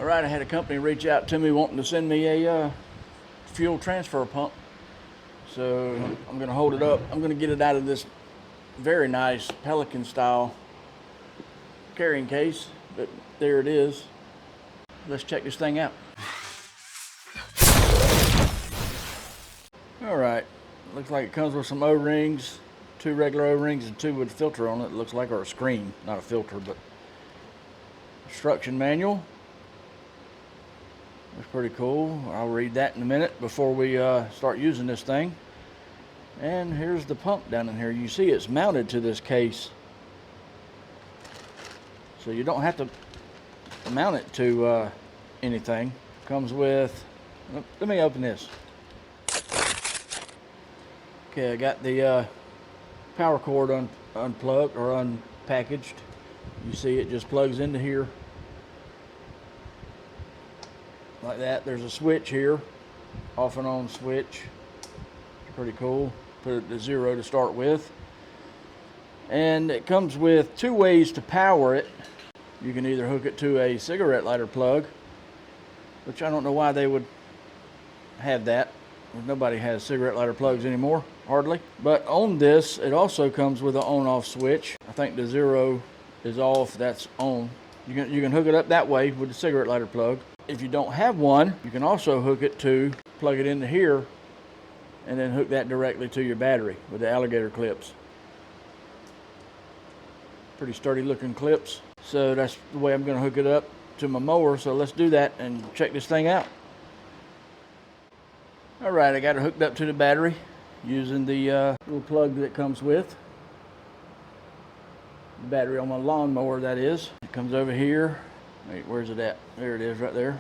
All right, I had a company reach out to me wanting to send me a fuel transfer pump. So I'm gonna hold it up. I'm gonna get it out of this very nice Pelican style carrying case, but there it is. Let's check this thing out. All right, looks like it comes with some O-rings, 2 regular O-rings and 2 with a filter on it. It looks like, or a screen, not a filter, but instruction manual. That's pretty cool. I'll read that in a minute before we start using this thing. And here's the pump down in here. You see it's mounted to this case. So you don't have to mount it to anything. Comes with, let me open this. Okay, I got the power cord unplugged or unpackaged. You see it just plugs into here. Like that. There's a switch here, off and on switch. Pretty cool. Put it to 0 to start with. And it comes with 2 ways to power it. You can either hook it to a cigarette lighter plug, which I don't know why they would have that. Nobody has cigarette lighter plugs anymore, hardly. But on this, it also comes with an on-off switch. I think the 0 is off, that's on. You can hook it up that way with the cigarette lighter plug. If you don't have one, you can also hook it to, plug it into here, and then hook that directly to your battery with the alligator clips. Pretty sturdy looking clips. So that's the way I'm gonna hook it up to my mower. So let's do that and check this thing out. All right, I got it hooked up to the battery using the little plug that it comes with. The battery on my lawnmower, that is. It comes over here. Wait, where's it at? There it is, right there.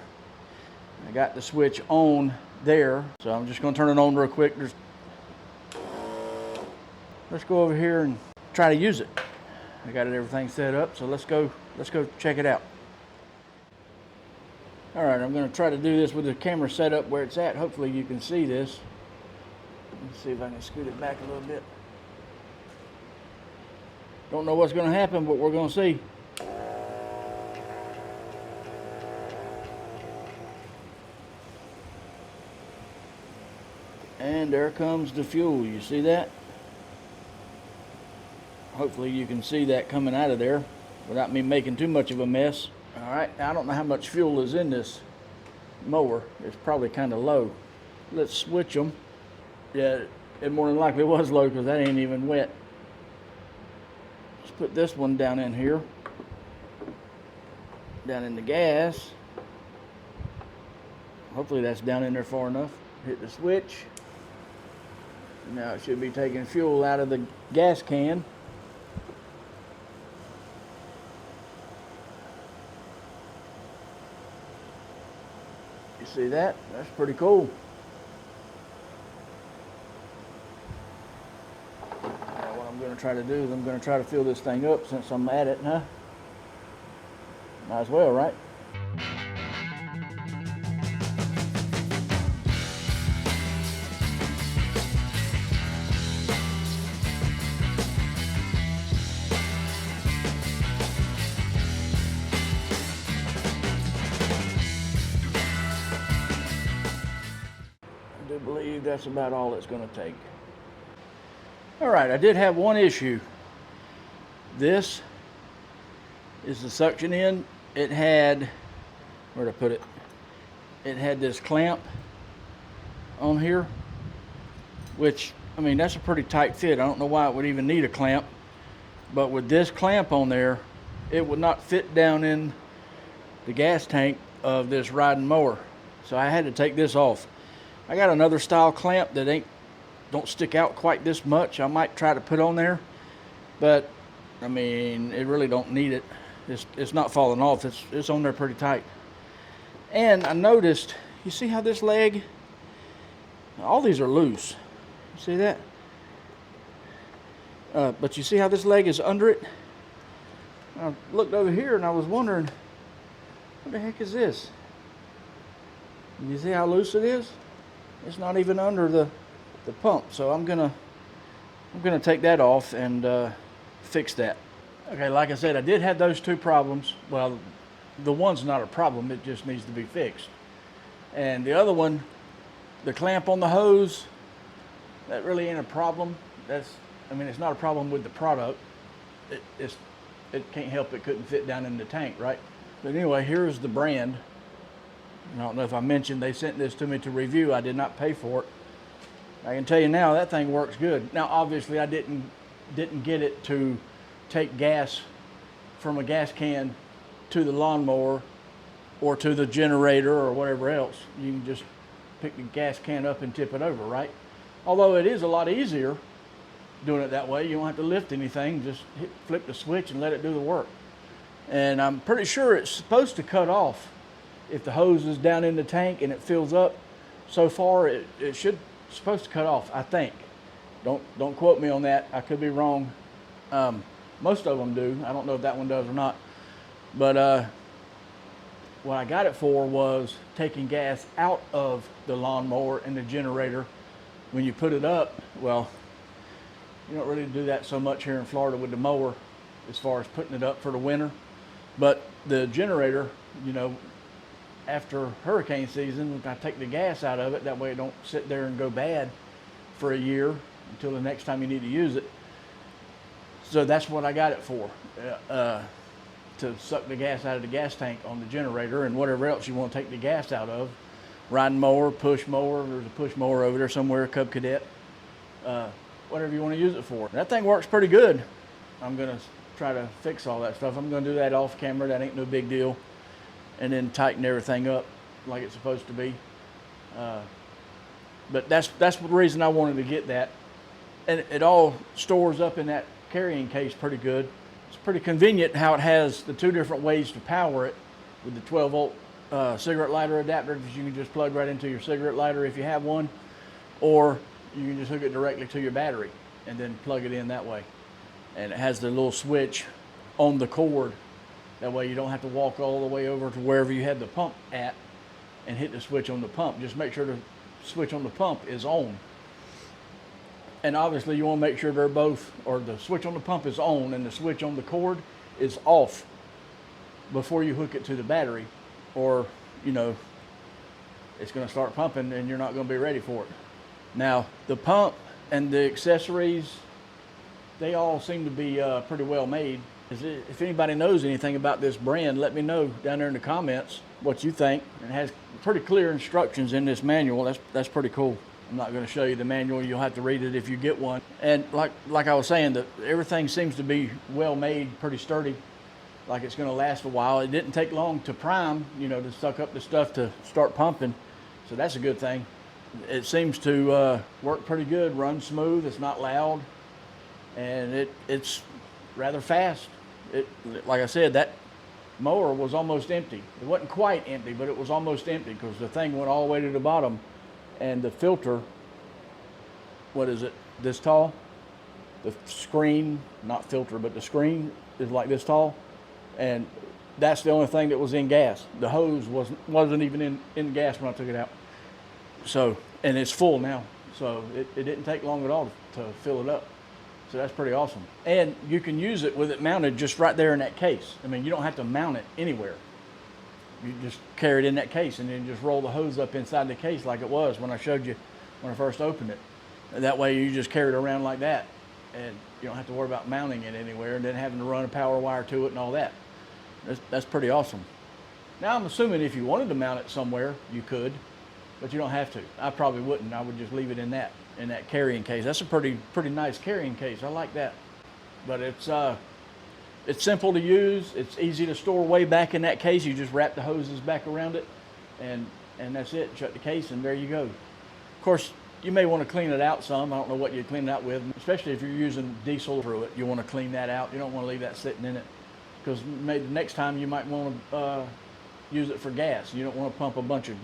I got the switch on there, so I'm just gonna turn it on real quick. Let's go over here and try to use it. I got everything set up, so let's go check it out. All right, I'm gonna try to do this with the camera set up where it's at. Hopefully you can see this. Let's see if I can scoot it back a little bit. Don't know what's gonna happen, but we're gonna see. And there comes the fuel. You see that? Hopefully you can see that coming out of there without me making too much of a mess. All right, now I don't know how much fuel is in this mower. It's probably kind of low. Let's switch them. Yeah, it more than likely was low because that ain't even wet. Let's put this one down in here. Down in the gas. Hopefully that's down in there far enough. Hit the switch. Now it should be taking fuel out of the gas can. You see that? That's pretty cool. Now what I'm going to try to do is I'm going to try to fill this thing up since I'm at it, huh? Might as well, right? I do believe that's about all it's going to take. All right, I did have one issue. This is the suction end. It had, where'd I put it? It had this clamp on here, which, I mean, that's a pretty tight fit. I don't know why it would even need a clamp, but with this clamp on there, it would not fit down in the gas tank of this riding mower. So I had to take this off. I got another style clamp that don't stick out quite this much. I might try to put on there, but I mean, it really don't need it. It's not falling off. It's on there pretty tight. And I noticed, you see how this leg, all these are loose. You see that? But you see how this leg is under it? I looked over here and I was wondering, what the heck is this? You see how loose it is? It's not even under the pump. So I'm gonna take that off and fix that. Okay, like I said, I did have those two problems. Well, the one's not a problem, it just needs to be fixed. And the other one, the clamp on the hose, that really ain't a problem. I mean, it's not a problem with the product. It can't help it couldn't fit down in the tank, right? But anyway, here's the brand. I don't know if I mentioned they sent this to me to review. I did not pay for it. I can tell you now that thing works good. Now, obviously, I didn't get it to take gas from a gas can to the lawnmower or to the generator or whatever else. You can just pick the gas can up and tip it over, right? Although it is a lot easier doing it that way. You don't have to lift anything, just flip the switch and let it do the work. And I'm pretty sure it's supposed to cut off if the hose is down in the tank and it fills up. So far, it supposed to cut off, I think. Don't quote me on that. I could be wrong. Most of them do. I don't know if that one does or not. But what I got it for was taking gas out of the lawnmower and the generator. When you put it up, well, you don't really do that so much here in Florida with the mower as far as putting it up for the winter. But the generator, you know, after hurricane season, I take the gas out of it. That way it don't sit there and go bad for a year until the next time you need to use it. So that's what I got it for, to suck the gas out of the gas tank on the generator and whatever else you want to take the gas out of. Riding mower, push mower, there's a push mower over there somewhere, Cub Cadet, whatever you want to use it for. That thing works pretty good. I'm going to try to fix all that stuff. I'm going to do that off camera. That ain't no big deal. And then tighten everything up like it's supposed to be. But that's the reason I wanted to get that. And it all stores up in that carrying case pretty good. It's pretty convenient how it has the two different ways to power it with the 12 volt cigarette lighter adapter that you can just plug right into your cigarette lighter if you have one, or you can just hook it directly to your battery and then plug it in that way. And it has the little switch on the cord. That way you don't have to walk all the way over to wherever you had the pump at and hit the switch on the pump. Just make sure the switch on the pump is on. And obviously you want to make sure they're both, or the switch on the pump is on and the switch on the cord is off before you hook it to the battery, or, you know, it's going to start pumping and you're not going to be ready for it. Now, the pump and the accessories, they all seem to be pretty well made. If anybody knows anything about this brand, let me know down there in the comments what you think. It has pretty clear instructions in this manual. That's pretty cool. I'm not going to show you the manual. You'll have to read it if you get one. And like I was saying, everything seems to be well made, pretty sturdy, like it's going to last a while. It didn't take long to prime, you know, to suck up the stuff to start pumping. So that's a good thing. It seems to work pretty good, run smooth. It's not loud, and it's rather fast. Like I said, that mower was almost empty. It wasn't quite empty, but it was almost empty because the thing went all the way to the bottom, and the filter, what is it, this tall? The screen, not filter, but the screen is like this tall, and that's the only thing that was in gas. The hose wasn't even in gas when I took it out. So, and it's full now, so it didn't take long at all to fill it up. So that's pretty awesome. And you can use it with it mounted just right there in that case. I mean, you don't have to mount it anywhere. You just carry it in that case and then just roll the hose up inside the case like it was when I showed you when I first opened it. And that way you just carry it around like that, and you don't have to worry about mounting it anywhere and then having to run a power wire to it and all that. That's pretty awesome. Now I'm assuming if you wanted to mount it somewhere, you could, but you don't have to. I probably wouldn't. I would just leave it in that carrying case. That's a pretty nice carrying case. I like that. But it's simple to use. It's easy to store way back in that case. You just wrap the hoses back around it, and that's it. Shut the case, and there you go. Of course, you may want to clean it out some. I don't know what you clean it out with, especially if you're using diesel through it. You want to clean that out. You don't want to leave that sitting in it, because maybe next time you might want to use it for gas. You don't want to pump a bunch of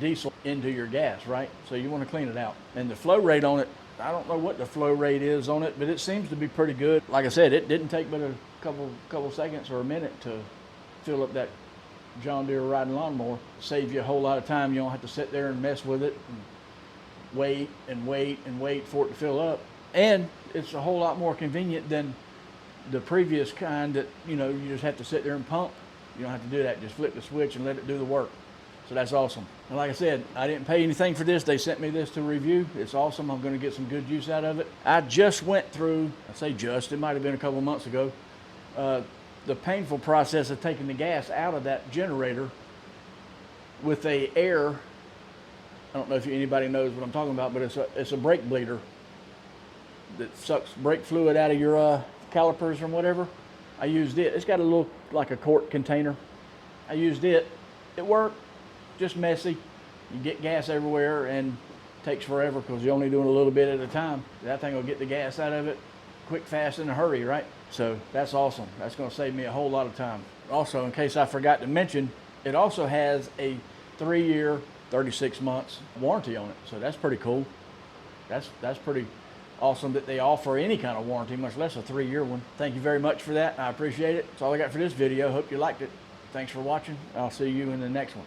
diesel into your gas, right? So you want to clean it out. And the flow rate on it, I don't know what the flow rate is on it, but it seems to be pretty good. Like I said, it didn't take but a couple seconds or a minute to fill up that John Deere riding lawnmower. Save you a whole lot of time. You don't have to sit there and mess with it and wait and wait and wait for it to fill up. And it's a whole lot more convenient than the previous kind that, you know, you just have to sit there and pump You don't have to do that. Just flip the switch and let it do the work. So that's awesome. And like I said, I didn't pay anything for this. They sent me this to review. It's awesome. I'm going to get some good use out of it. I just went through, I say just, it might have been a couple months ago, the painful process of taking the gas out of that generator with a air. I don't know if anybody knows what I'm talking about, but it's a brake bleeder that sucks brake fluid out of your calipers or whatever. I used it. It's got a little, like a quart container. I used it. It worked. Just messy. You get gas everywhere and takes forever because you're only doing a little bit at a time. That thing will get the gas out of it quick, fast, in a hurry, right? So that's awesome. That's going to save me a whole lot of time. Also, in case I forgot to mention, it also has a 3-year, 36 months warranty on it. So that's pretty cool. That's pretty awesome that they offer any kind of warranty, much less a 3-year one. Thank you very much for that. I appreciate it. That's all I got for this video. Hope you liked it. Thanks for watching. I'll see you in the next one.